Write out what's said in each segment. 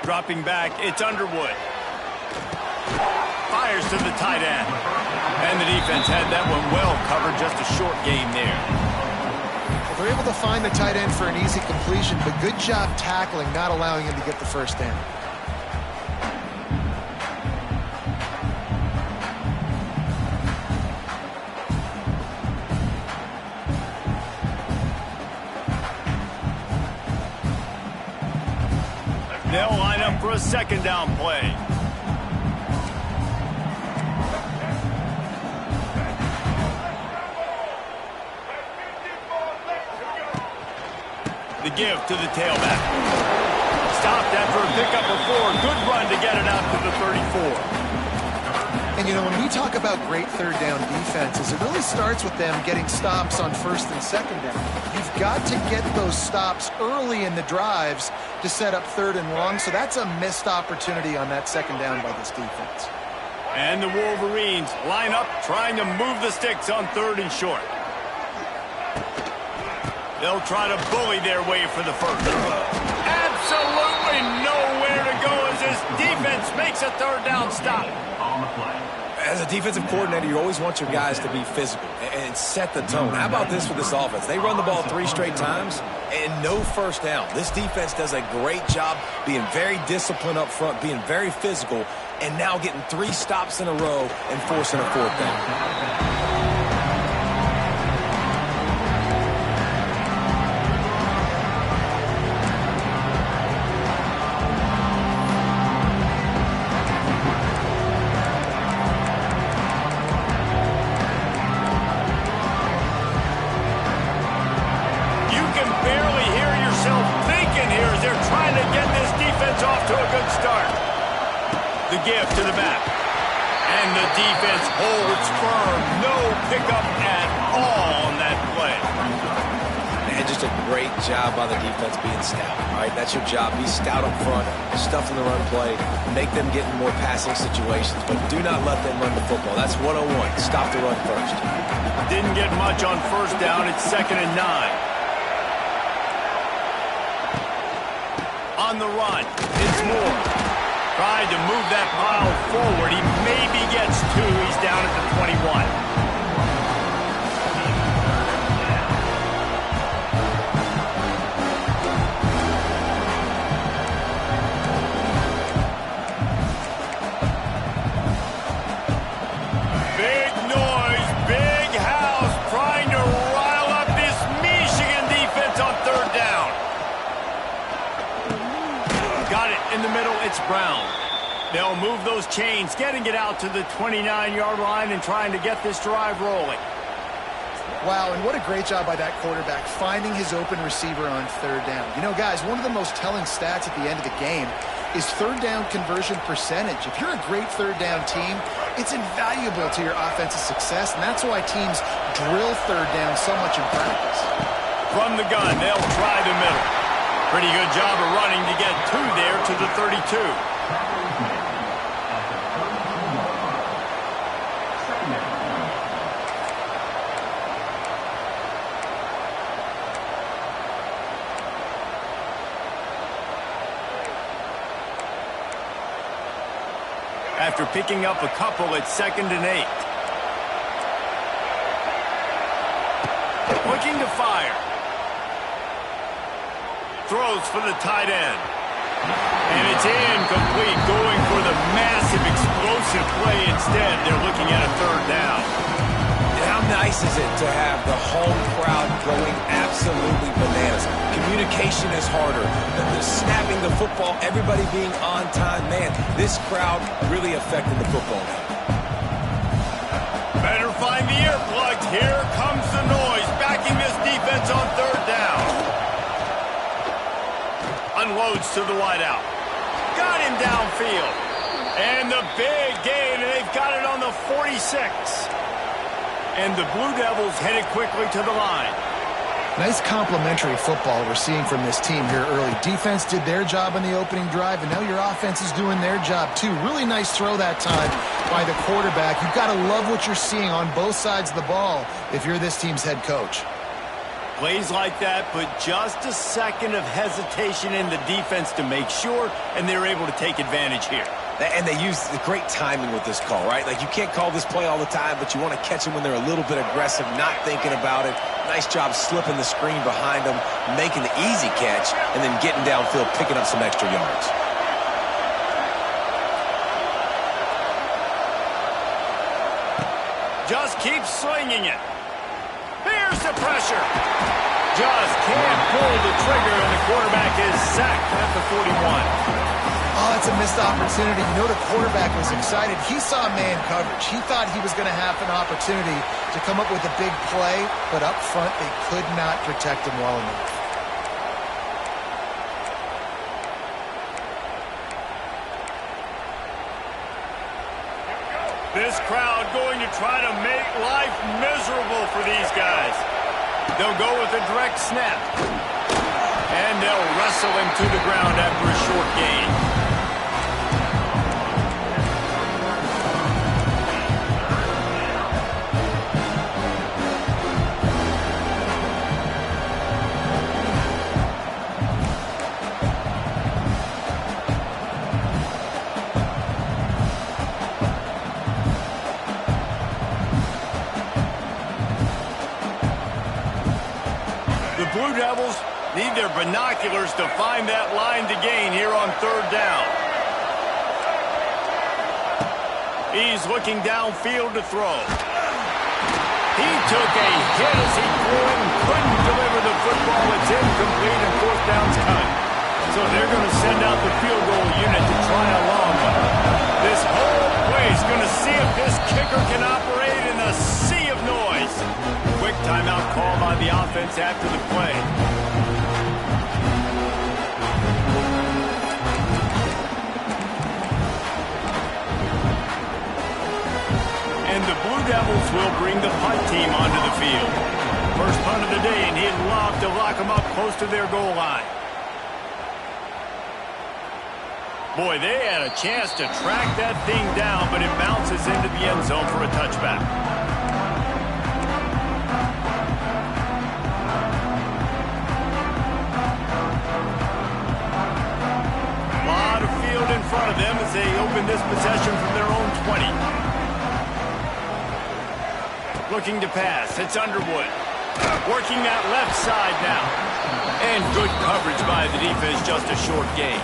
Dropping back, it's Underwood. Fires to the tight end. And the defense had that one well covered, just a short game there. Well, they're able to find the tight end for an easy completion, but good job tackling, not allowing him to get the first down. They'll line up for a second down play. The give to the tailback. Stopped after a pickup of 4. Good run to get it out to the 34. And, you know, when we talk about great third down defenses, it really starts with them getting stops on first and second down. You've got to get those stops early in the drives to set up third and long, so that's a missed opportunity on that second down by this defense. And the Wolverines line up trying to move the sticks on third and short. They'll try to bully their way for the first. Absolutely nowhere to go as this defense makes a third down stop. On the play. As a defensive coordinator, you always want your guys to be physical and set the tone. How about this for this offense? They run the ball 3 straight times and no first down. This defense does a great job being very disciplined up front, being very physical, and now getting 3 stops in a row and forcing a fourth down. Give to the back. And the defense holds firm. No pickup at all on that play. Man, just a great job by the defense being stout. All right, that's your job. Be stout up front, stuff in the run play, make them get in more passing situations, but do not let them run the football. That's 101. Stop the run first. Didn't get much on first down. It's 2nd and 9. On the run, it's Moore. Tried to move that pile forward. He maybe gets 2. He's down at the 21. Big noise, big house, trying to rile up this Michigan defense on third down. Got it in the middle. It's Brown. They'll move those chains, getting it out to the 29-yard line and trying to get this drive rolling. Wow, and what a great job by that quarterback, finding his open receiver on third down. You know, guys, one of the most telling stats at the end of the game is third down conversion percentage. If you're a great third down team, it's invaluable to your offensive success, and that's why teams drill third down so much in practice. From the gun, they'll try the middle. Pretty good job of running to get 2 there to the 32. After picking up a couple, it's 2nd and 8. Looking to fire. Throws for the tight end. And it's incomplete, going for the massive explosive play instead. They're looking at a third down. And how nice is it to have the home crowd going absolutely bananas? Communication is harder. The snapping the football, everybody being on time. Man, this crowd really affected the football game. Better find the earplugs. Here comes the noise, backing this defense on third down. Unloads to the wideout. Got him downfield. And the big gain, and they've got it on the 46. And the Blue Devils headed quickly to the line. Nice complementary football we're seeing from this team here early. Defense did their job on the opening drive, and now your offense is doing their job too. Really nice throw that time by the quarterback. You've got to love what you're seeing on both sides of the ball if you're this team's head coach. Plays like that, but just a second of hesitation in the defense to make sure, and they're able to take advantage here. And they use the great timing with this call, right? Like, you can't call this play all the time, but you want to catch them when they're a little bit aggressive, not thinking about it. Nice job slipping the screen behind them, making the easy catch, and then getting downfield, picking up some extra yards. Just keep slinging it. Here's the pressure. Just can't pull the trigger, and the quarterback is sacked at the 41. Oh, it's a missed opportunity. You know the quarterback was excited. He saw man coverage. He thought he was going to have an opportunity to come up with a big play, but up front they could not protect him well enough. This crowd going to try to make life miserable for these guys. They'll go with a direct snap. And they'll wrestle him to the ground after a short gain. Blue Devils need their binoculars to find that line to gain here on third down. He's looking downfield to throw. He took a hit as he threw it and couldn't deliver the football. It's incomplete and fourth down's cut. So they're going to send out the field goal unit to try a long one. This whole place going to see if this kicker can operate in a sea of noise. Quick timeout call by the offense after the play. And the Blue Devils will bring the punt team onto the field. First punt of the day, and he'd love to lock them up close to their goal line. Boy, they had a chance to track that thing down, but it bounces into the end zone for a touchback. In front of them as they open this possession from their own 20. Looking to pass. It's Underwood. Working that left side now. And good coverage by the defense, just a short gain.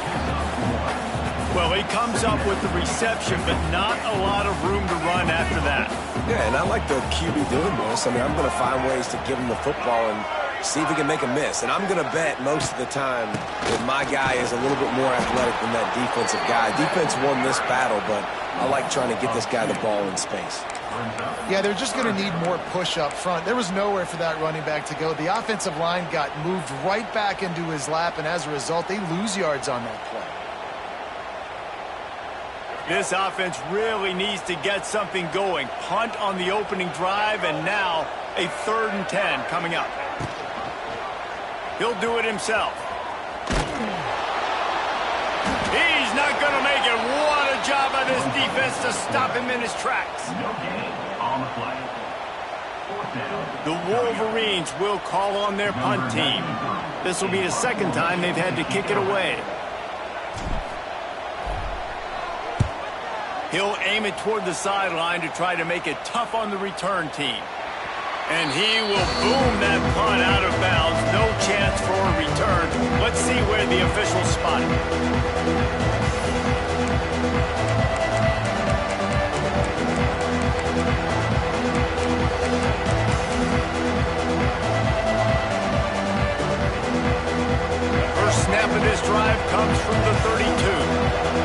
Well, he comes up with the reception, but not a lot of room to run after that. Yeah, and I like the QB doing this. I mean, I'm going to find ways to give him the football and see if he can make a miss. And I'm going to bet most of the time that my guy is a little bit more athletic than that defensive guy. Defense won this battle, but I like trying to get this guy the ball in space. Yeah, they're just going to need more push up front. There was nowhere for that running back to go. The offensive line got moved right back into his lap, and as a result, they lose yards on that play. This offense really needs to get something going. Punt on the opening drive, and now a 3rd and 10 coming up. He'll do it himself. He's not going to make it. What a job by this defense to stop him in his tracks. The Wolverines will call on their punt team. This will be the second time they've had to kick it away. He'll aim it toward the sideline to try to make it tough on the return team. And he will boom that punt out of bounds. No chance for a return. Let's see where the officials spot it. First snap of this drive comes from the 32.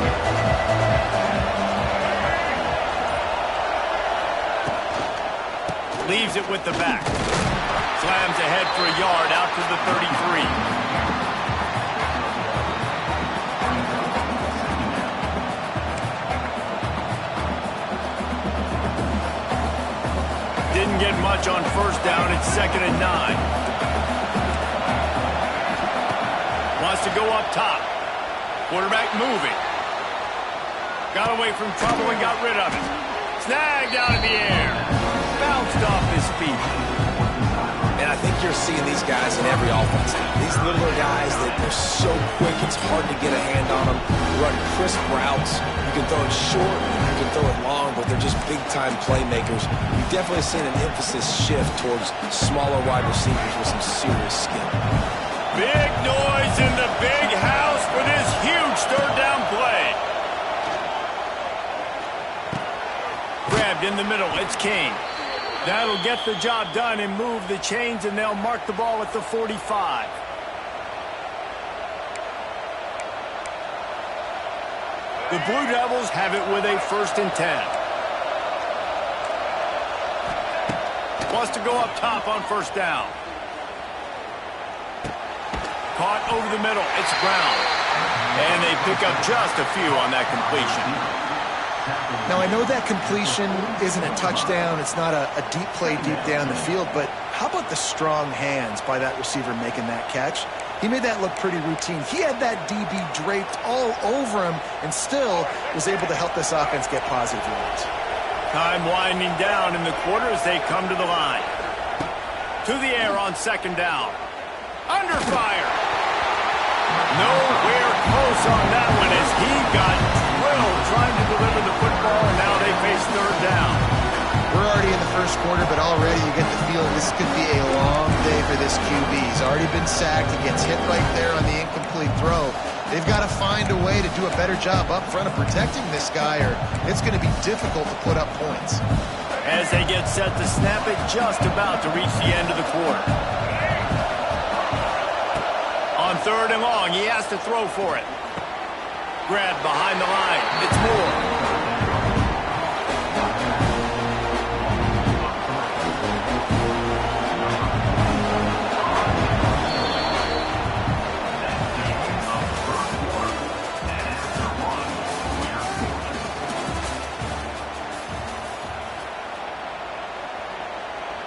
Leaves it with the back. Slams ahead for a yard out to the 33. Didn't get much on first down. It's 2nd and 9. Wants to go up top. Quarterback moving. Got away from trouble and got rid of it. Snagged out of the air. Bounced off his feet. And I think you're seeing these guys in every offense now. These littler guys that they're so quick, it's hard to get a hand on them. Run crisp routes. You can throw it short, you can throw it long, but they're just big-time playmakers. You've definitely seen an emphasis shift towards smaller wide receivers with some serious skill. Big noise in the big house for this huge third down play. Grabbed in the middle. It's King. That'll get the job done and move the chains, and they'll mark the ball at the 45. The Blue Devils have it with a 1st and 10. Wants to go up top on 1st down. Caught over the middle. It's Brown. And they pick up just a few on that completion. Now, I know that completion isn't a touchdown. It's not a deep play deep down the field, but how about the strong hands by that receiver making that catch? He made that look pretty routine. He had that DB draped all over him and still was able to help this offense get positive yards. Time winding down in the quarter as they come to the line. To the air on 2nd down. Under fire. Nowhere close on that one as he got drilled trying to deliver the football, and now they face 3rd down. We're already in the 1st quarter, but already you get the feeling this could be a long day for this QB. He's already been sacked. He gets hit right there on the incomplete throw. They've got to find a way to do a better job up front of protecting this guy, or it's going to be difficult to put up points. As they get set to snap it, just about to reach the end of the quarter. On 3rd and long, he has to throw for it. Grabbed behind the line. It's Moore.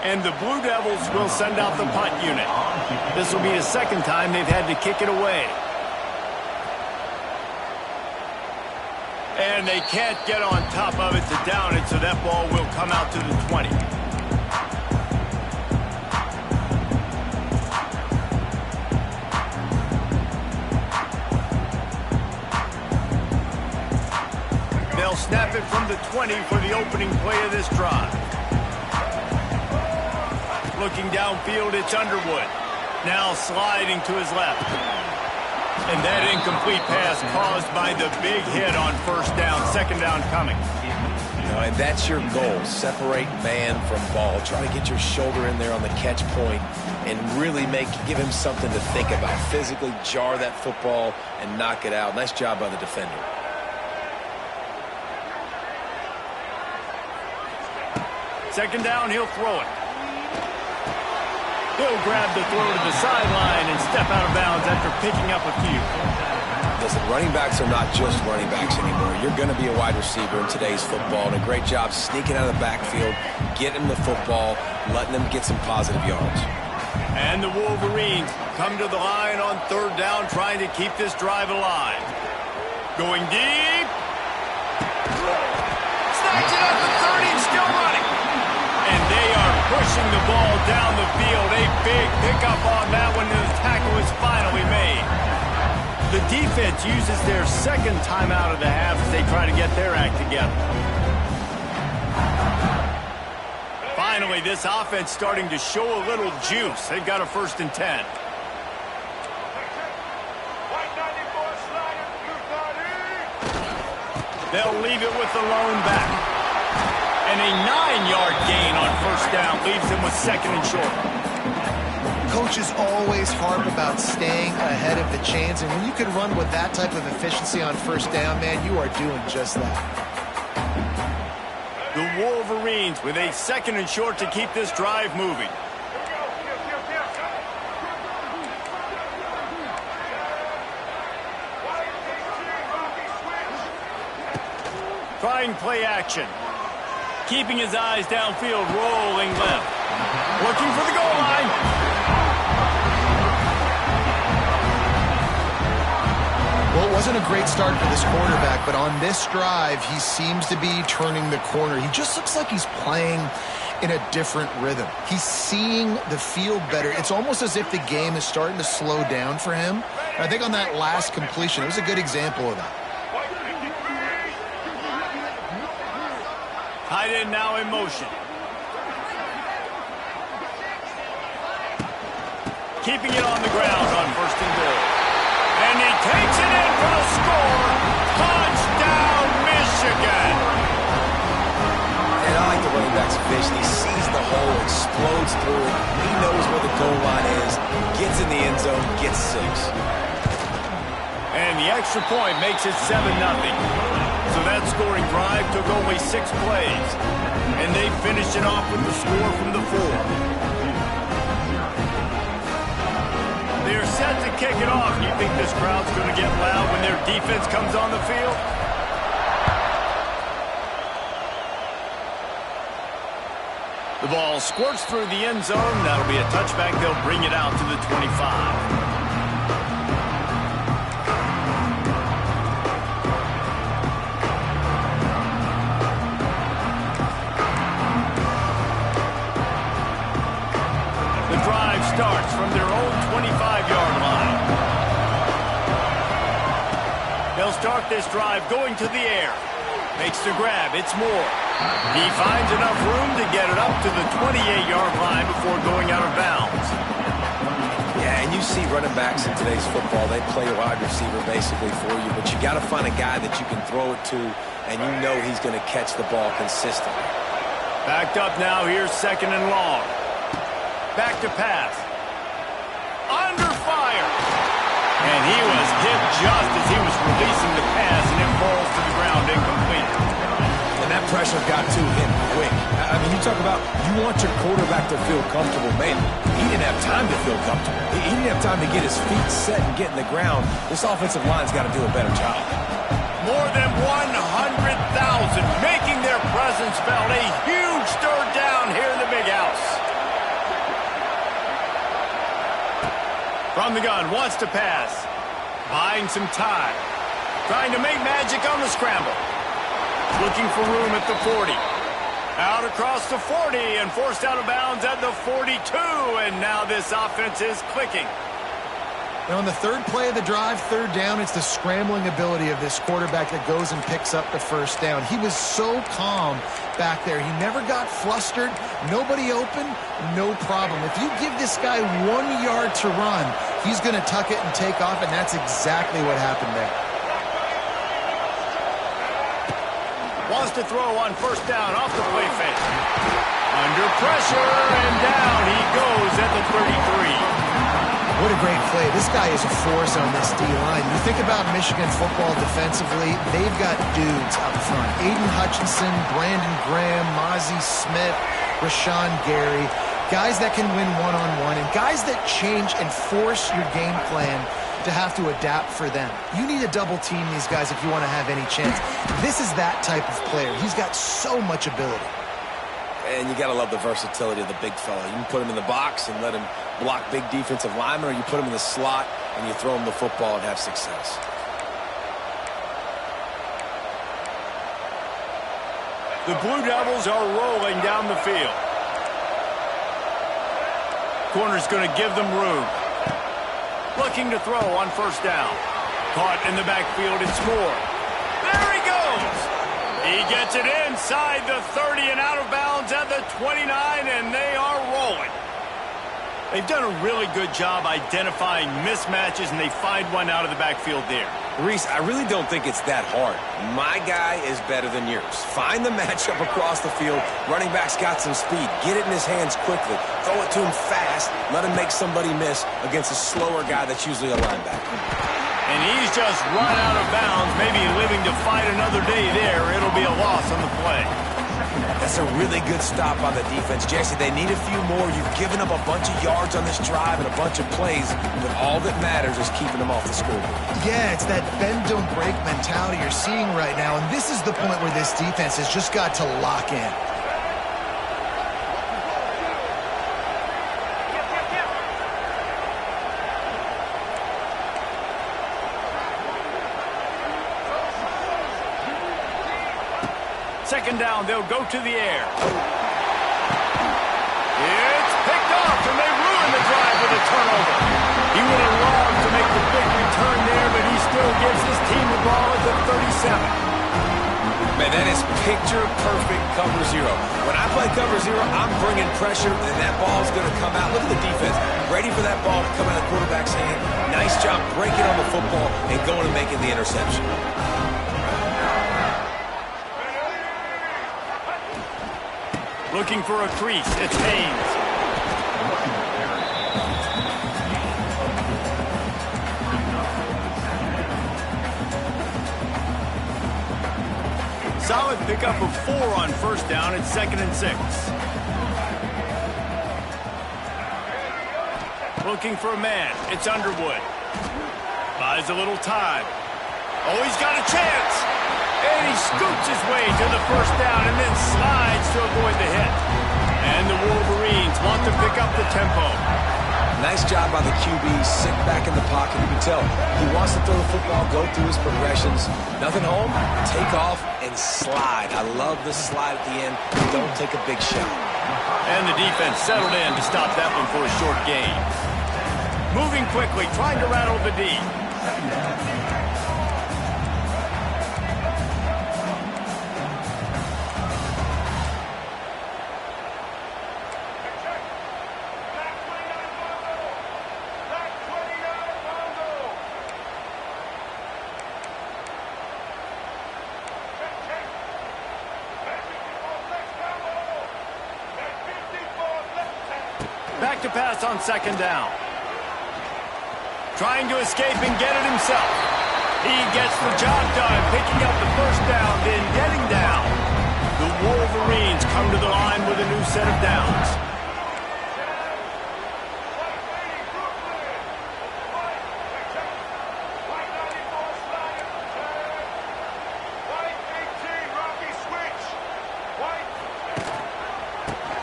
And the Blue Devils will send out the punt unit. This will be the 2nd time they've had to kick it away. And they can't get on top of it to down it, so that ball will come out to the 20. They'll snap it from the 20 for the opening play of this drive. Looking downfield, it's Underwood. Now sliding to his left. And that incomplete pass caused by the big hit on 1st down, 2nd down coming. And that's your goal. Separate man from ball. Try to get your shoulder in there on the catch point and really give him something to think about. Physically jar that football and knock it out. Nice job by the defender. Second down, he'll throw it. He'll grab the throw to the sideline and step out of bounds after picking up a few. Listen, running backs are not just running backs anymore. You're going to be a wide receiver in today's football, and a great job sneaking out of the backfield, getting the football, letting them get some positive yards. And the Wolverines come to the line on 3rd down, trying to keep this drive alive. Going deep. Snatch it up to 30 and still running. And they are pushing the ball down the field. A big pickup on that one. The tackle is finally made. The defense uses their 2nd timeout of the half as they try to get their act together. Finally, this offense starting to show a little juice. They've got a 1st and 10. They'll leave it with the lone back. And a 9-yard gain on 1st down leaves them with 2nd and short. Coaches always harp about staying ahead of the chains, and when you can run with that type of efficiency on 1st down, man, you are doing just that. The Wolverines with a 2nd and short to keep this drive moving. Trying play action. Keeping his eyes downfield, rolling left. Looking for the goal line. Well, it wasn't wasn't a great start for this quarterback, but on this drive, he seems to be turning the corner. He just looks like he's playing in a different rhythm. He's seeing the field better. It's almost as if the game is starting to slow down for him. And I think on that last completion, it was a good example of that. Tight end now in motion. Keeping it on the ground on 1st and goal. And he takes it in for the score. Touchdown, Michigan. And I like the running back's vision. He sees the hole, explodes through it. He knows where the goal line is, gets in the end zone, gets 6. And the extra point makes it 7-0. So that scoring drive took only 6 plays. And they finished it off with the score from the 4. They're set to kick it off. You think this crowd's going to get loud when their defense comes on the field? The ball squirts through the end zone. That'll be a touchback. They'll bring it out to the 25. Starts from their own 25-yard line. They'll start this drive going to the air. Makes the grab. It's Moore. He finds enough room to get it up to the 28-yard line before going out of bounds. Yeah, and you see running backs in today's football, they play a wide receiver basically for you, but you got to find a guy that you can throw it to, and you know he's going to catch the ball consistently. Backed up now. Here's 2nd and long. Back to pass. Under fire. And he was hit just as he was releasing the pass, and it falls to the ground incomplete. And that pressure got to him quick. I mean, you talk about you want your quarterback to feel comfortable. Man, he didn't have time to feel comfortable. He didn't have time to get his feet set and get in the ground. This offensive line's got to do a better job. More than 100,000 making their presence felt. A huge 3rd down here in the big house. From the gun, wants to pass. Buying some time. Trying to make magic on the scramble. Looking for room at the 40. Out across the 40 and forced out of bounds at the 42. And now this offense is clicking. And on the 3rd play of the drive, 3rd down, it's the scrambling ability of this quarterback that goes and picks up the 1st down. He was so calm back there. He never got flustered. Nobody open, no problem. If you give this guy 1 yard to run, he's going to tuck it and take off, and that's exactly what happened there. Wants to throw on 1st down off the play fake. Under pressure, and down he goes at the 33. What a great play. This guy is a force on this D-line. You think about Michigan football defensively, they've got dudes up front. Aiden Hutchinson, Brandon Graham, Mozzie Smith, Rashawn Gary. Guys that can win one-on-one and guys that change and force your game plan to have to adapt for them. You need to double team these guys if you want to have any chance. This is that type of player. He's got so much ability. And you got to love the versatility of the big fella. You can put him in the box and let him block big defensive linemen, or you put him in the slot and you throw him the football and have success. The Blue Devils are rolling down the field. Corner's going to give them room. Looking to throw on 1st down. Caught in the backfield, it's Moore. There he goes! He gets it inside the 30 and out of bounds at the 29, and they are rolling. They've done a really good job identifying mismatches, and they find one out of the backfield there. Reese, I really don't think it's that hard. My guy is better than yours. Find the matchup across the field. Running back's got some speed. Get it in his hands quickly. Throw it to him fast. Let him make somebody miss against a slower guy that's usually a linebacker. And he's just run out of bounds, maybe living to fight another day there. It'll be a loss on the play. That's a really good stop on the defense. Jesse, they need a few more. You've given up a bunch of yards on this drive and a bunch of plays, but all that matters is keeping them off the scoreboard. Yeah, it's that bend, don't break mentality you're seeing right now, and this is the point where this defense has just got to lock in. second down, they'll go to the air. It's picked off, and they ruin the drive with a turnover. He would have loved to make the big return there, but he still gives his team the ball at the 37. Man, that is picture-perfect cover zero. When I play cover zero, I'm bringing pressure, and that ball's going to come out. Look at the defense. Ready for that ball to come out of the quarterback's hand. Nice job breaking on the football and going and making the interception. Looking for a crease. It's Haynes. Solid pickup of 4 on first down. It's 2nd and 6. Looking for a man. It's Underwood. Buys a little time. Oh, he's got a chance. And he scoots his way to the first down and then slides to avoid the hit. And the Wolverines want to pick up the tempo. Nice job by the QB. Sit back in the pocket. You can tell he wants to throw the football, go through his progressions. Nothing home, take off, and slide. I love the slide at the end. Don't take a big shot. And the defense settled in to stop that one for a short gain. Moving quickly, trying to rattle the D. Back to pass on second down. Trying to escape and get it himself. He gets the job done, picking up the first down, then getting down. The Wolverines come to the line with a new set of downs.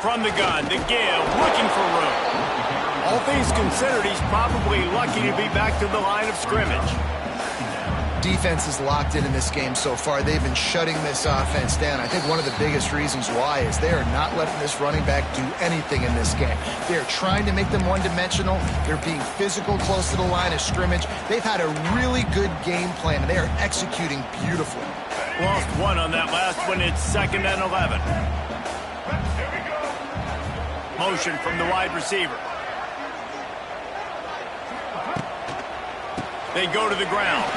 From the gun, the give, looking for room. All things considered, he's probably lucky to be back to the line of scrimmage. Defense is locked in this game so far. They've been shutting this offense down. I think one of the biggest reasons why is they are not letting this running back do anything in this game. They're trying to make them one-dimensional. They're being physical close to the line of scrimmage. They've had a really good game plan, and they are executing beautifully. Lost one on that last one. It's 2nd and 11. Motion from the wide receiver. They go to the ground.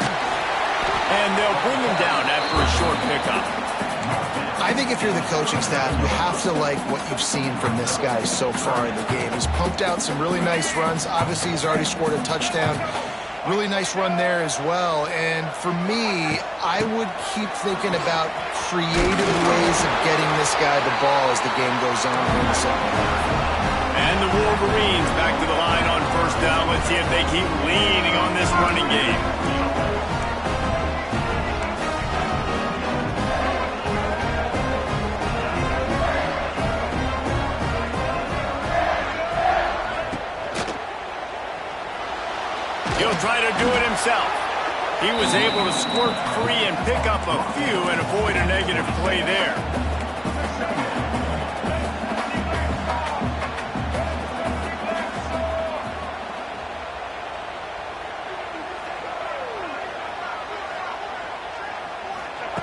And they'll bring him down after a short pickup. I think if you're the coaching staff, you have to like what you've seen from this guy so far in the game. He's pumped out some really nice runs. Obviously, he's already scored a touchdown. Really nice run there as well. And for me, I would keep thinking about creative ways of getting this guy the ball as the game goes on in the second half. And the Wolverines back to the line on first down. Let's see if they keep leaning on this running game. He'll try to do it himself. He was able to squirt free and pick up a few and avoid a negative play there.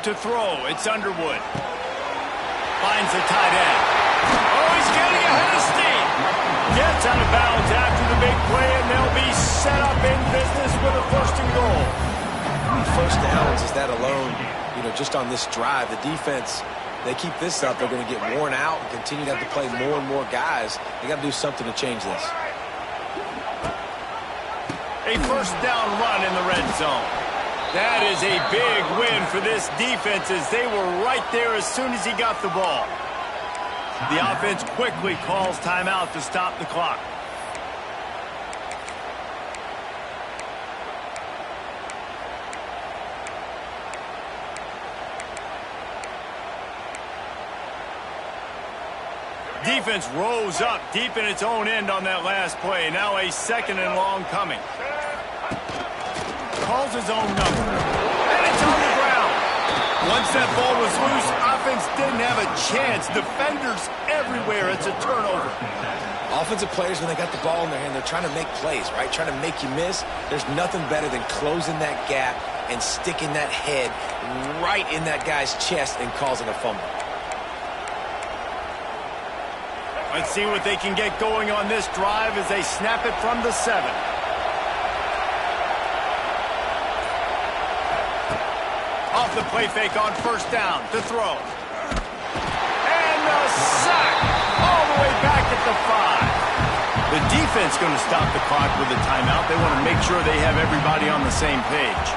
To throw, it's Underwood. Finds the tight end. Oh, he's getting ahead of steam. Gets out of bounds after the big play, and they'll be set up in business with a 1st and goal. First downs is that alone, just on this drive. The defense, they keep this up, they're going to get worn out and continue to have to play more and more guys. They got to do something to change this. A 1st down run in the red zone. That is a big win for this defense as they were right there as soon as he got the ball. The offense quickly calls timeout to stop the clock. Defense rose up deep in its own end on that last play. Now a 2nd and long coming. Calls his own number. And it's on the ground. Once that ball was loose, offense didn't have a chance. Defenders everywhere. It's a turnover. Offensive players, when they got the ball in their hand, they're trying to make plays, right? Trying to make you miss. There's nothing better than closing that gap and sticking that head right in that guy's chest and causing a fumble. Let's see what they can get going on this drive as they snap it from the 7. Off the play fake on first down to throw. And the sack all the way back at the 5. The defense going to stop the clock with a timeout. They want to make sure they have everybody on the same page.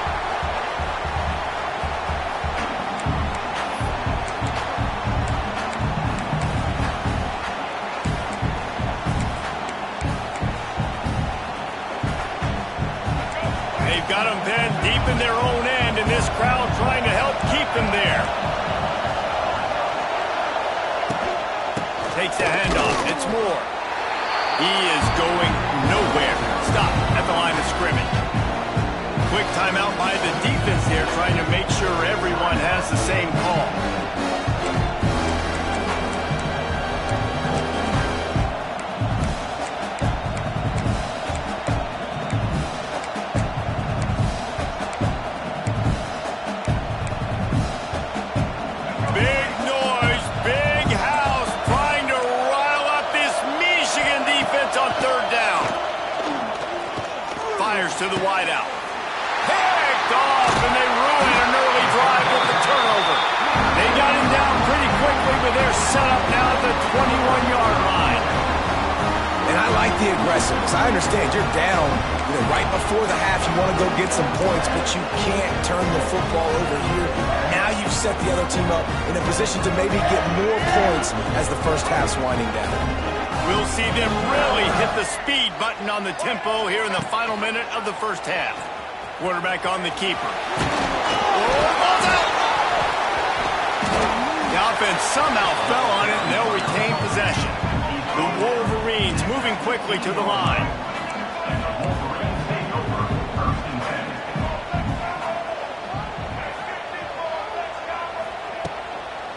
They've got them pinned deep in their own end, and this crowd trying to help keep them there. Takes a handoff. It's Moore. He is going nowhere. Stop at the line of scrimmage. Quick timeout by the defense there, trying to make sure everyone has the same call. Big noise, big house, trying to rile up this Michigan defense on third down. Fires to the wideout. Picked off, and they ruin an early drive with the turnover. They got him down pretty quickly, but they're set up now at the 21-yard line. And I like the aggressiveness. I understand you're down, right before the half. You want to go get some points, but you can't turn the football over here. Now you've set the other team up in a position to maybe get more points as the first half's winding down. We'll see them really hit the speed button on the tempo here in the final minute of the first half. Quarterback on the keeper. Ball's out! The offense somehow fell on it, and they'll retain possession. The Wolverines moving quickly to the line.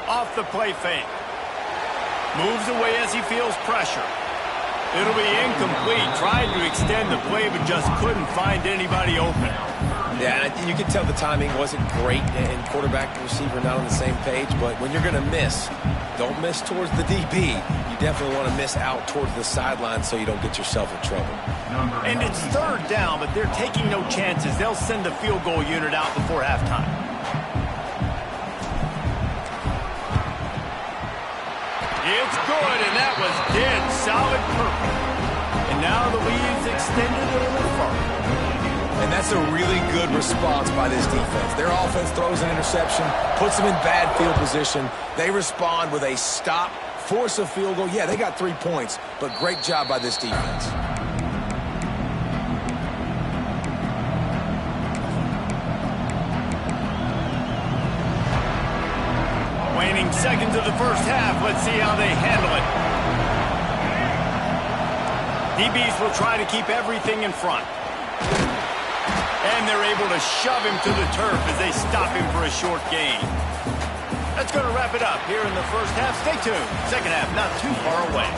Off the play fake. Moves away as he feels pressure. It'll be incomplete. Tried to extend the play, but just couldn't find anybody open. Yeah, you can tell the timing wasn't great, and quarterback and receiver not on the same page, but when you're going to miss, don't miss towards the DB. You definitely want to miss out towards the sideline so you don't get yourself in trouble. And it's third down, but they're taking no chances. They'll send the field goal unit out before halftime. It's good, and that was dead solid perfect. And now the lead's extended a little further. And that's a really good response by this defense. Their offense throws an interception, puts them in bad field position. They respond with a stop, force a field goal. Yeah, they got 3 points, but great job by this defense. Waning seconds of the first half. Let's see how they handle it. DBs will try to keep everything in front. And they're able to shove him to the turf as they stop him for a short gain. That's going to wrap it up here in the first half. Stay tuned. Second half not too far away.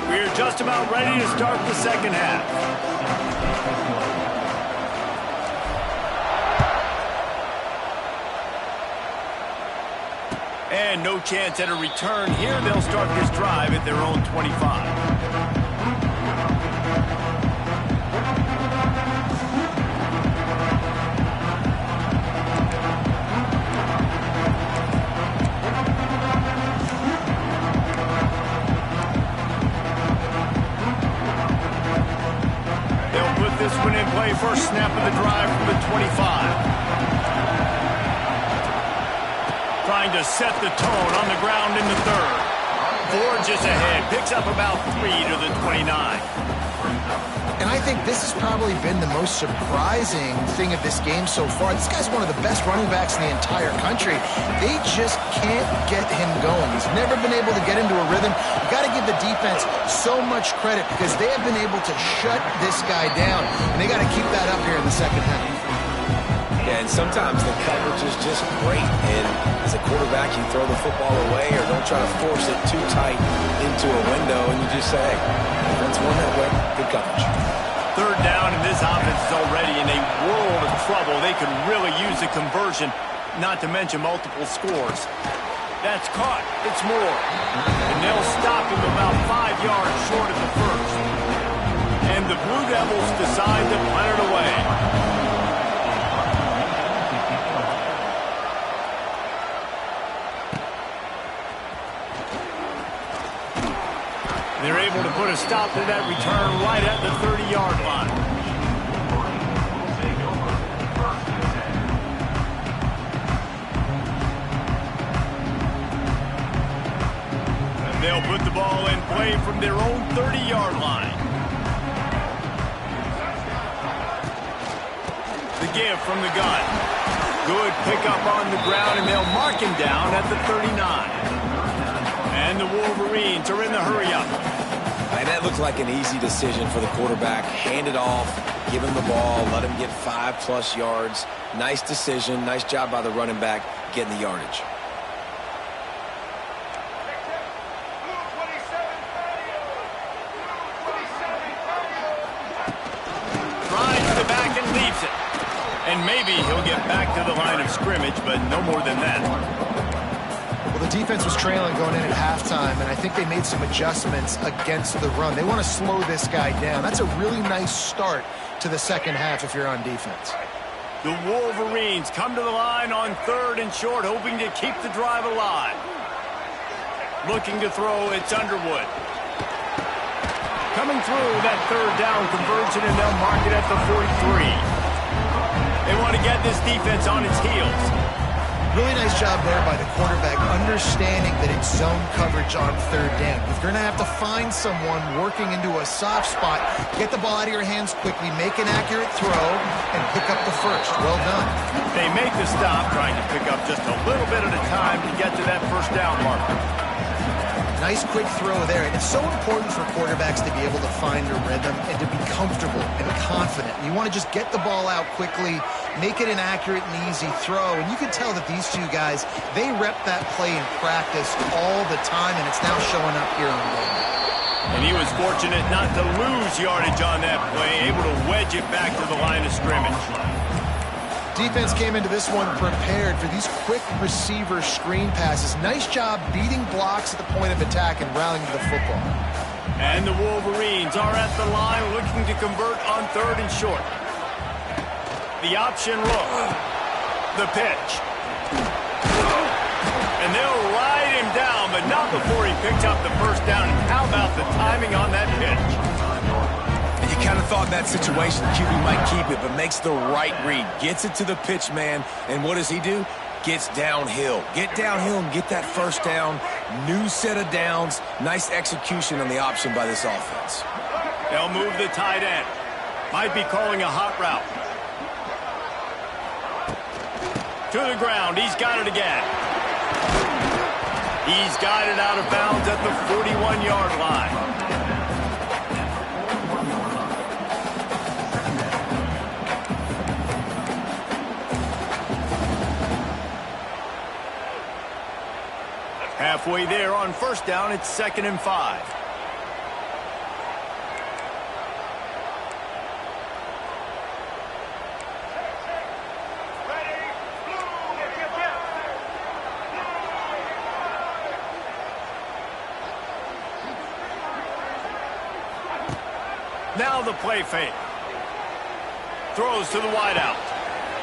We're just about ready to start the second half. And no chance at a return here. They'll start this drive at their own 25. They'll put this one in play. First snap of the drive from the 25. Trying to set the tone on the ground in the third. Forges ahead, picks up about 3 to the 29. And I think this has probably been the most surprising thing of this game so far. This guy's one of the best running backs in the entire country. They just can't get him going. He's never been able to get into a rhythm. You got to give the defense so much credit because they have been able to shut this guy down, and they got to keep that up here in the second half. Yeah, and sometimes the coverage is just great, and as a quarterback, you throw the football away or don't try to force it too tight into a window, and you just say, hey, defense won that way, good coverage. Third down, and this offense is already in a world of trouble. They could really use a conversion, not to mention multiple scores. That's caught. It's Moore. And they'll stop him about 5 yards short of the first. And the Blue Devils decide to punt it away. They're able to put a stop to that return right at the 30-yard line. And they'll put the ball in play from their own 30-yard line. The give from the gun. Good pickup on the ground, and they'll mark him down at the 39. And the Wolverines are in the hurry-up. And that looked like an easy decision for the quarterback. Hand it off, give him the ball, let him get 5+ yards. Nice decision. Nice job by the running back getting the yardage. Drives to the back and leaves it. And maybe he'll get back to the line of scrimmage, but no more than that. Well, the defense was trailing going in at halftime, and I think they made some adjustments against the run. They want to slow this guy down. That's a really nice start to the second half if you're on defense. The Wolverines come to the line on 3rd and short, hoping to keep the drive alive. Looking to throw, it's Underwood. Coming through that 3rd down conversion, and they'll mark it at the 43. They want to get this defense on its heels. Really nice job there by the quarterback, understanding that it's zone coverage on 3rd down. If you're going to have to find someone working into a soft spot, get the ball out of your hands quickly, make an accurate throw, and pick up the first. Well done. They make the stop, trying to pick up just a little bit at a time to get to that 1st down marker. Nice quick throw there, and it's so important for quarterbacks to be able to find a rhythm and to be comfortable and confident. You want to just get the ball out quickly, make it an accurate and easy throw, and you can tell that these two guys, they rep that play in practice all the time, and it's now showing up here on game. And he was fortunate not to lose yardage on that play, able to wedge it back to the line of scrimmage. Defense came into this one prepared for these quick receiver screen passes. Nice job beating blocks at the point of attack and rallying to the football. And the Wolverines are at the line looking to convert on 3rd and short. The option look. The pitch. And they'll ride him down, but not before he picks up the 1st down. And how about the timing on that pitch? You kind of thought in that situation QB might keep it, but makes the right read. Gets it to the pitch man, and what does he do? Gets downhill. Get downhill and get that 1st down. New set of downs. Nice execution on the option by this offense. They'll move the tight end. Might be calling a hot route. To the ground. He's got it again. He's got it out of bounds at the 41-yard line. Halfway there on 1st down, it's 2nd and 5. Now the play fake. Throws to the wideout.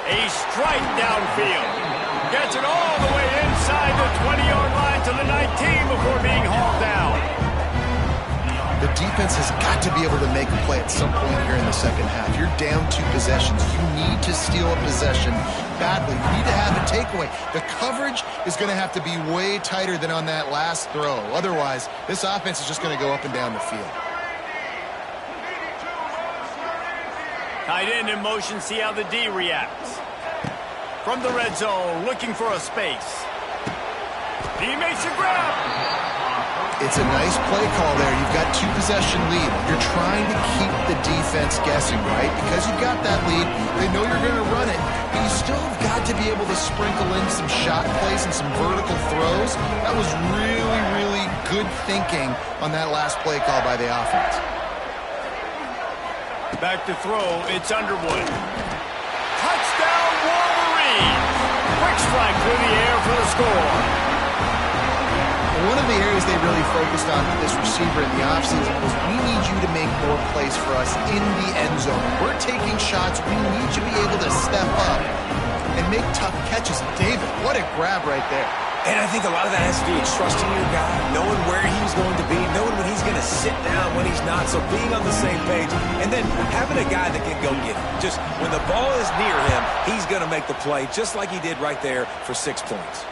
A strike downfield. Gets it all the way inside the 20-yard line to the 19 before being hauled down. The defense has got to be able to make a play at some point here in the second half. You're down 2 possessions. You need to steal a possession badly. You need to have a takeaway. The coverage is going to have to be way tighter than on that last throw. Otherwise, this offense is just going to go up and down the field. Tight end in motion, see how the D reacts. From the red zone, looking for a space. He makes a grab. It's a nice play call there. You've got 2-possession lead. You're trying to keep the defense guessing, right? Because you've got that lead, they know you're going to run it, but you still have got to be able to sprinkle in some shot plays and some vertical throws. That was really, really good thinking on that last play call by the offense. Back to throw, it's Underwood. Touchdown, Wolverines! Quick strike through the air for the score. One of the areas they really focused on with this receiver in the offseason was we need you to make more plays for us in the end zone. We're taking shots. We need you to be able to step up and make tough catches. David, what a grab right there. And I think a lot of that has to do with trusting your guy, knowing where he's going to be, knowing when he's going to sit down, when he's not, so being on the same page, and then having a guy that can go get it. Just when the ball is near him, he's going to make the play, just like he did right there for 6 points.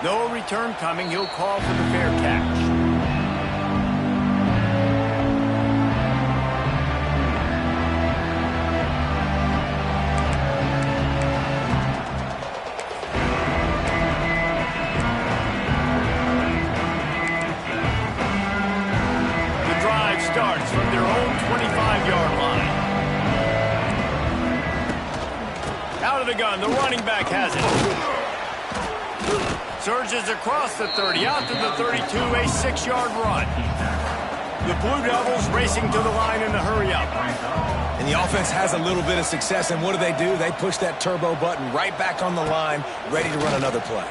No return coming. He'll call for the fair catch. The drive starts from their own 25-yard line. Out of the gun, the running back has it. Surges across the 30, out to the 32, a 6-yard run. The Blue Devils racing to the line in the hurry-up. And the offense has a little bit of success, and what do? They push that turbo button right back on the line, ready to run another play.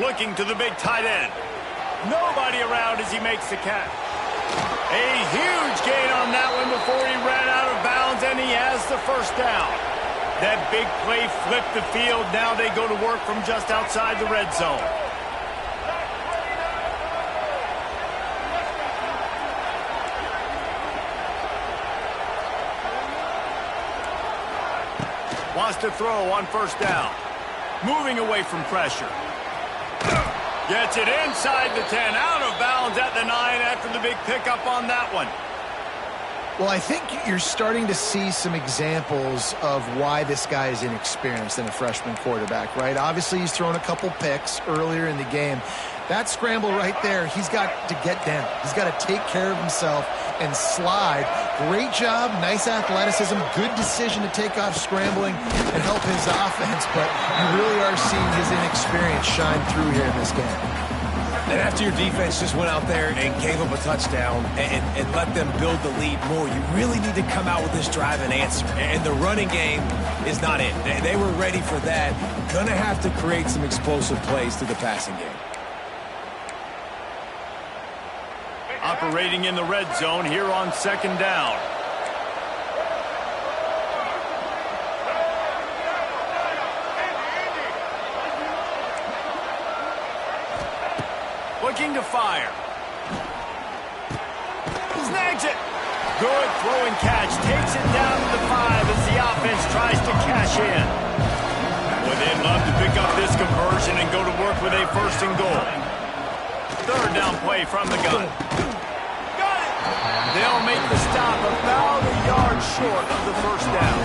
Looking to the big tight end. Nobody around as he makes the catch. A huge gain on that one before he ran out of bounds, and he has the first down. That big play flipped the field. Now they go to work from just outside the red zone. Wants to throw on first down. Moving away from pressure. Gets it inside the 10. Out of bounds at the 9 after the big pickup on that one. Well, I think you're starting to see some examples of why this guy is inexperienced in a freshman quarterback, right? Obviously, he's thrown a couple picks earlier in the game. That scramble right there, he's got to get down. He's got to take care of himself and slide. Great job, nice athleticism, good decision to take off scrambling and help his offense, but you really are seeing his inexperience shine through here in this game. And after your defense just went out there and gave up a touchdown and let them build the lead more, you really need to come out with this drive and answer. And the running game is not it. They were ready for that. Gonna have to create some explosive plays through the passing game. Operating in the red zone here on second down. Looking to fire. Snags it. Good throw and catch. Takes it down to the 5 as the offense tries to cash in. Boy, they'd love to pick up this conversion and go to work with a 1st and goal. Third down play from the gun. Got it. They'll make the stop about a yard short of the 1st down.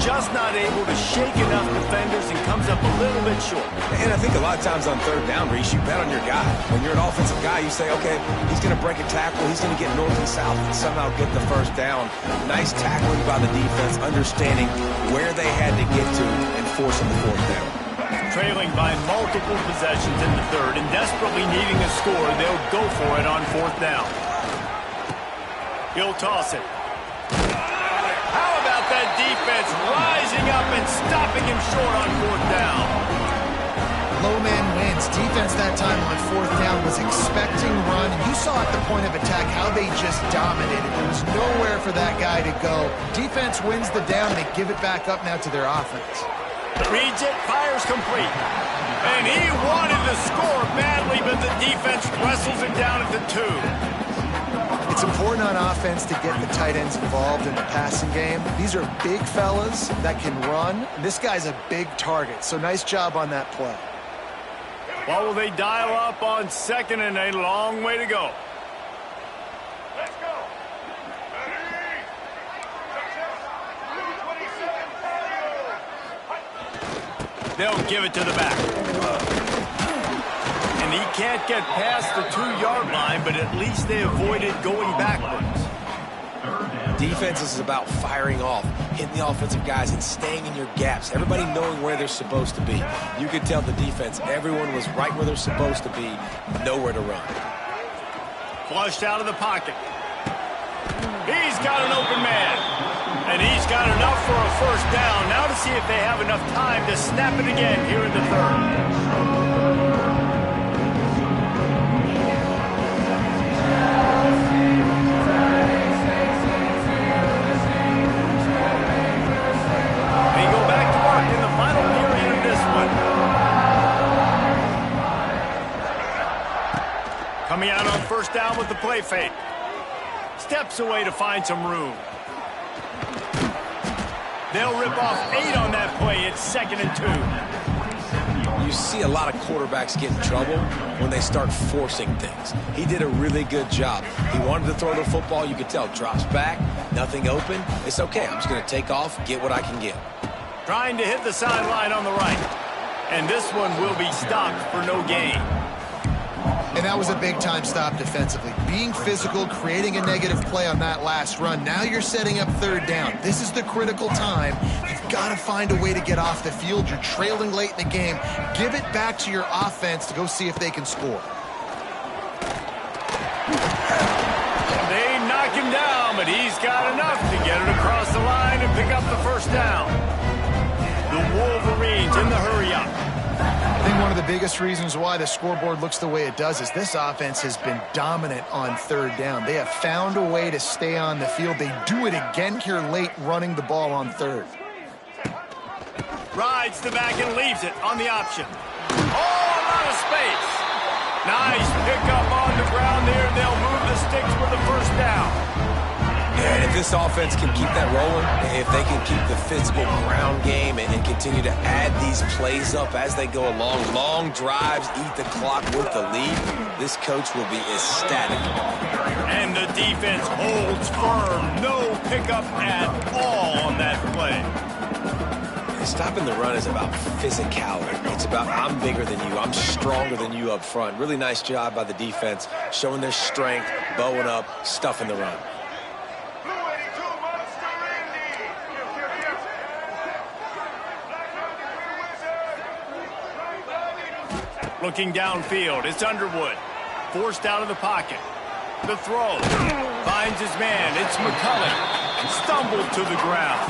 Just not able to shake enough defenders and comes up a little bit short. And I think a lot of times on third down, Reese, you bet on your guy. When you're an offensive guy, you say, okay, he's going to break a tackle, he's going to get north and south and somehow get the 1st down. Nice tackling by the defense, understanding where they had to get to and forcing the 4th down. Trailing by multiple possessions in the 3rd and desperately needing a score, they'll go for it on 4th down. He'll toss it. How about that defense rising up and stopping him short on 4th down? Low man wins. Defense that time on 4th down was expecting run. You saw at the point of attack how they just dominated. There was nowhere for that guy to go. Defense wins the down. They give it back up now to their offense. Reads it, fires complete. And he wanted to score badly, but the defense wrestles it down at the 2. It's important on offense to get the tight ends involved in the passing game. These are big fellas that can run. This guy's a big target, so nice job on that play. What will they dial up on 2nd and a long way to go? They'll give it to the back. And he can't get past the 2-yard line, but at least they avoided going backwards. Defense is about firing off, hitting the offensive guys, and staying in your gaps. Everybody knowing where they're supposed to be. You could tell the defense, everyone was right where they're supposed to be, nowhere to run. Flushed out of the pocket. He's got an open man. And he's got enough for a first down. Now to see if they have enough time to snap it again here in the third. Coming out on first down with the play fake. Steps away to find some room. They'll rip off 8 on that play. It's 2nd and 2. You see a lot of quarterbacks get in trouble when they start forcing things. He did a really good job. He wanted to throw the football. You could tell. Drops back. Nothing open. It's okay. I'm just going to take off, get what I can get. Trying to hit the sideline on the right. And this one will be stopped for no gain. And that was a big-time stop defensively. Being physical, creating a negative play on that last run. Now you're setting up third down. This is the critical time. You've got to find a way to get off the field. You're trailing late in the game. Give it back to your offense to go see if they can score. They knock him down, but he's got enough to get it across the line and pick up the first down. The Wolverines in the hurry-up. I think one of the biggest reasons why the scoreboard looks the way it does is this offense has been dominant on third down. They have found a way to stay on the field. They do it again here late running the ball on third. Rides the back and leaves it on the option. Oh, a lot of space. Nice pickup on the ground there. They'll move the sticks for the first down. And if this offense can keep that rolling, if they can keep the physical ground game and continue to add these plays up as they go along, long drives, eat the clock with the lead, this coach will be ecstatic. And the defense holds firm. No pickup at all on that play. Stopping the run is about physicality. It's about I'm bigger than you. I'm stronger than you up front. Really nice job by the defense, showing their strength, bowing up, stuffing the run. Looking downfield, it's Underwood. Forced out of the pocket. The throw. Finds his man. It's McCulley. Stumbled to the ground.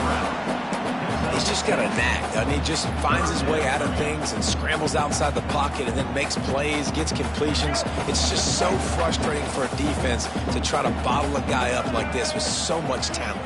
He's just got a knack, doesn't he? Just finds his way out of things and scrambles outside the pocket and then makes plays, gets completions. It's just so frustrating for a defense to try to bottle a guy up like this with so much talent.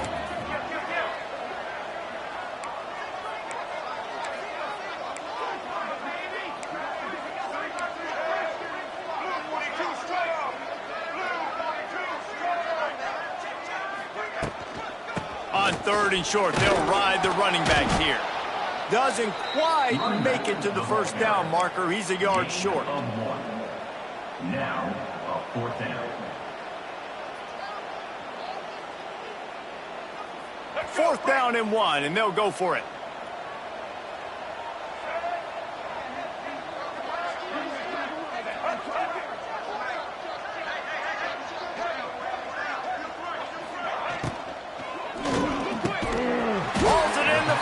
On 3rd and short, they'll ride the running back here. Doesn't quite make it to the first down marker. He's a yard short. Now, a 4th down. 4th down and 1, and they'll go for it.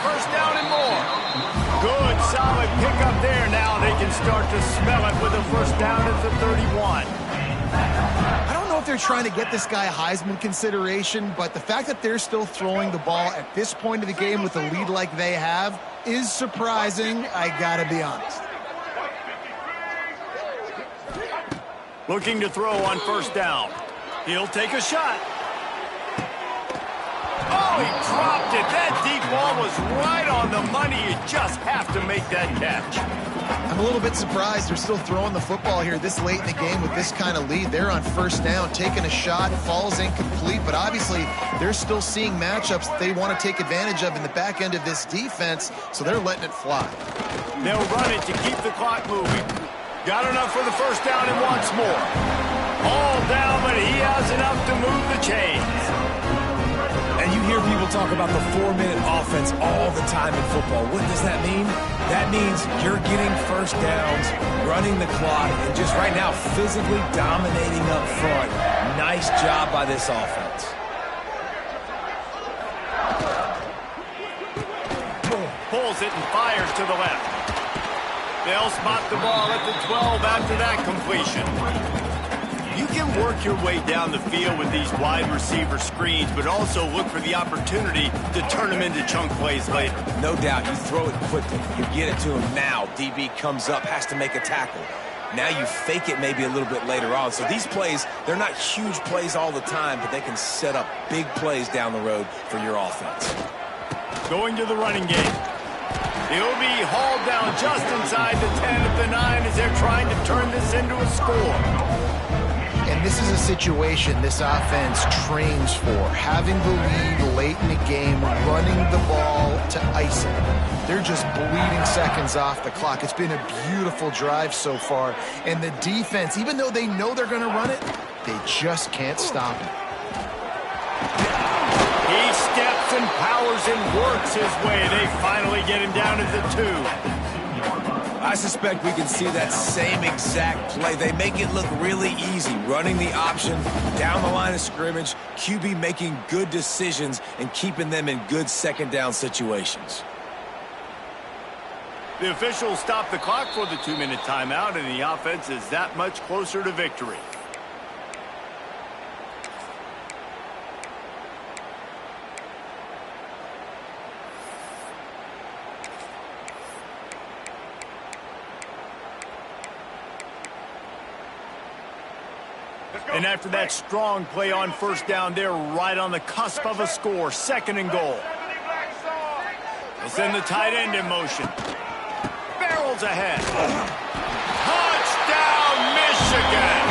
First down and more. Good, solid pickup there. Now they can start to smell it with a first down at the 31. I don't know if they're trying to get this guy Heisman consideration, but the fact that they're still throwing the ball at this point of the game with a lead like they have is surprising, I gotta be honest. Looking to throw on first down. He'll take a shot. Oh, he dropped it. That deep ball was right on the money. You just have to make that catch. I'm a little bit surprised they're still throwing the football here this late in the game with this kind of lead. They're on first down, taking a shot, falls incomplete, but obviously they're still seeing matchups that they want to take advantage of in the back end of this defense, so they're letting it fly. They'll run it to keep the clock moving. Got enough for the first down and wants more. All down, but he has enough to move the chains. And you hear people talk about the 4-minute offense all the time in football. What does that mean? That means you're getting first downs, running the clock, and just right now physically dominating up front. Nice job by this offense. Pulls it and fires to the left. They'll spot the ball at the 12 after that completion. You can work your way down the field with these wide receiver screens, but also look for the opportunity to turn them into chunk plays later. No doubt, you throw it quickly. You get it to him now. DB comes up, has to make a tackle. Now you fake it maybe a little bit later on. So these plays, they're not huge plays all the time, but they can set up big plays down the road for your offense. Going to the running game. He'll be hauled down just inside the 10 at the 9 as they're trying to turn this into a score. And this is a situation this offense trains for. Having the lead late in the game, running the ball to ice it. They're just bleeding seconds off the clock. It's been a beautiful drive so far. And the defense, even though they know they're going to run it, they just can't stop it. He steps and powers and works his way. They finally get him down at the 2. I suspect we can see that same exact play. They make it look really easy, running the option down the line of scrimmage, QB making good decisions and keeping them in good second down situations. The officials stop the clock for the 2-minute timeout, and the offense is that much closer to victory. And after that strong play on first down, they're right on the cusp of a score. 2nd and goal. They send the tight end in motion. Barrels ahead. Touchdown, Michigan!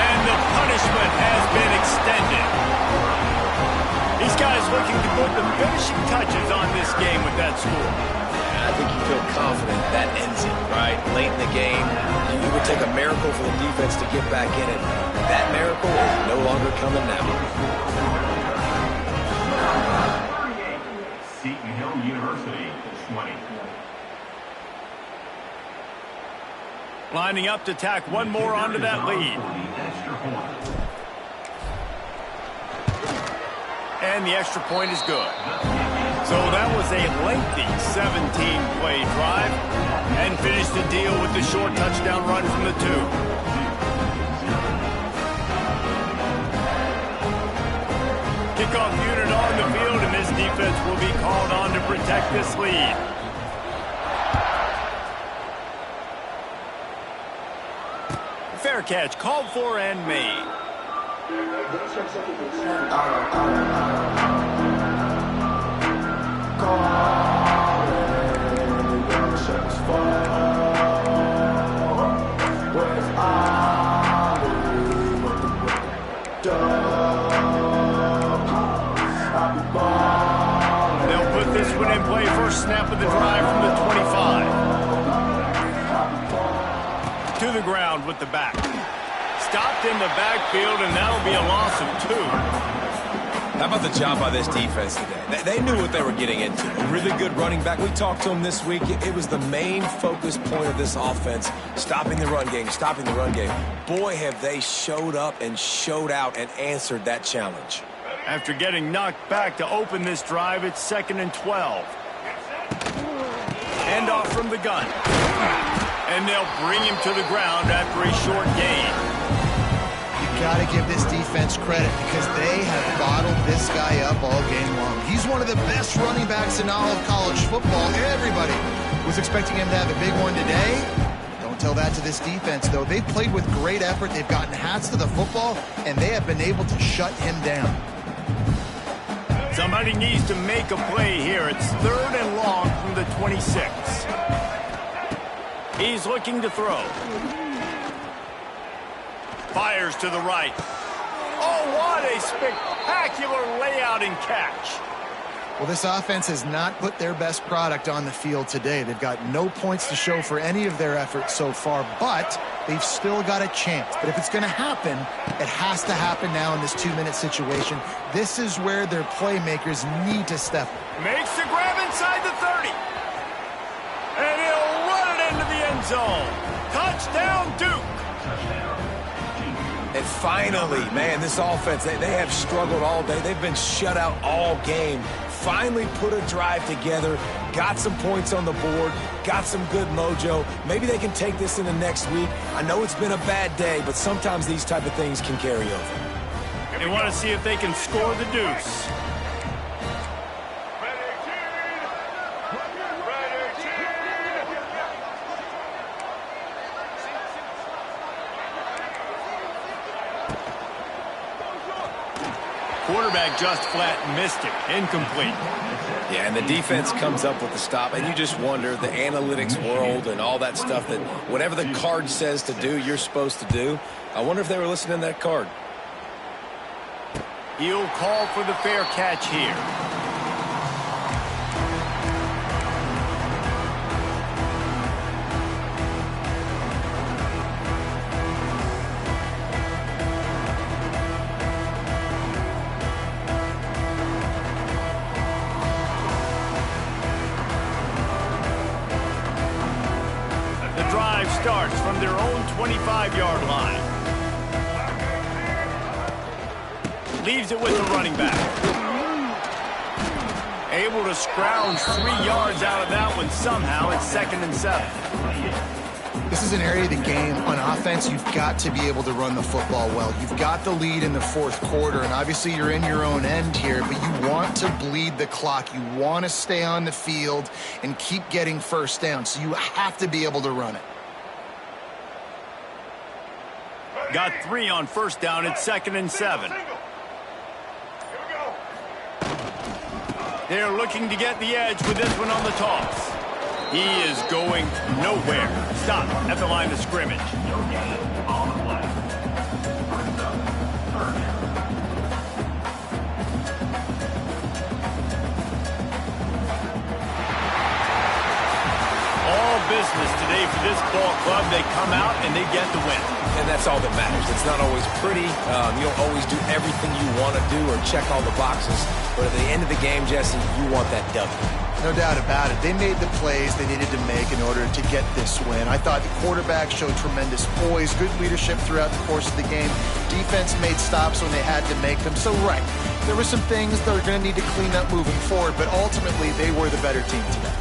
And the punishment has been extended. These guys looking to put the finishing touches on this game with that score. I think you feel confident that ends it, right? Late in the game, it would take a miracle for the defense to get back in it. That miracle is no longer coming now. Seton Hill University, 20. Lining up to tack one more onto that lead. And the extra point is good. So that was a lengthy 17-play drive and finished the deal with the short touchdown run from the 2. Kickoff unit on the field, and this defense will be called on to protect this lead. Fair catch, called for and made. They'll put this one in play. First snap of the drive from the 25. To the ground with the back. Stopped in the backfield, and that'll be a loss of 2. How about the job by this defense today? They knew what they were getting into. A really good running back. We talked to him this week. It was the main focus point of this offense, stopping the run game, stopping the run game. Boy, have they showed up and showed out and answered that challenge. After getting knocked back to open this drive, it's 2nd and 12. Hand off from the gun. And they'll bring him to the ground after a short gain. Got to give this defense credit because they have bottled this guy up all game long. He's one of the best running backs in all of college football. Everybody was expecting him to have a big one today. Don't tell that to this defense, though. They've played with great effort. They've gotten hats to the football, and they have been able to shut him down. Somebody needs to make a play here. It's 3rd and long from the 26. He's looking to throw. Fires to the right. Oh, what a spectacular layout and catch. Well, this offense has not put their best product on the field today. They've got no points to show for any of their efforts so far, but they've still got a chance. But if it's going to happen, it has to happen now in this 2-minute situation. This is where their playmakers need to step up. Makes the grab inside the 30. And he'll run it into the end zone. Touchdown, Duke. And finally, man, this offense, they have struggled all day. They've been shut out all game. Finally put a drive together, got some points on the board, got some good mojo. Maybe they can take this into next week. I know it's been a bad day, but sometimes these type of things can carry over. They want to see if they can score the deuce. Quarterback just flat missed it. Incomplete. Yeah, and the defense comes up with the stop, and you just wonder, the analytics world and all that stuff, that whatever the card says to do, you're supposed to do. I wonder if they were listening to that card. He'll call for the fair catch here. Starts from their own 25-yard line. Leaves it with the running back. Able to scrounge 3 yards out of that one somehow. It's 2nd and 7. This is an area of the game on offense you've got to be able to run the football well. You've got the lead in the 4th quarter, and obviously you're in your own end here, but you want to bleed the clock. You want to stay on the field and keep getting first down, so you have to be able to run it. Got 3 on first down. It's 2nd and 7. They're looking to get the edge with this one on the toss. He is going nowhere. Stop at the line of scrimmage. No gain on the play. First up, 3rd down. All business today for this ball club. They come out and they get the win. And that's all that matters. It's not always pretty. You don't always do everything you want to do or check all the boxes. But at the end of the game, Jesse, you want that W. No doubt about it. They made the plays they needed to make in order to get this win. I thought the quarterback showed tremendous poise, good leadership throughout the course of the game. Defense made stops when they had to make them. So, right, there were some things that are going to need to clean up moving forward, but ultimately they were the better team today.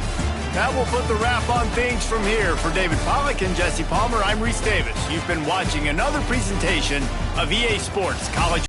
That will put the wrap on things from here. For David Pollack and Jesse Palmer, I'm Reese Davis. You've been watching another presentation of EA Sports College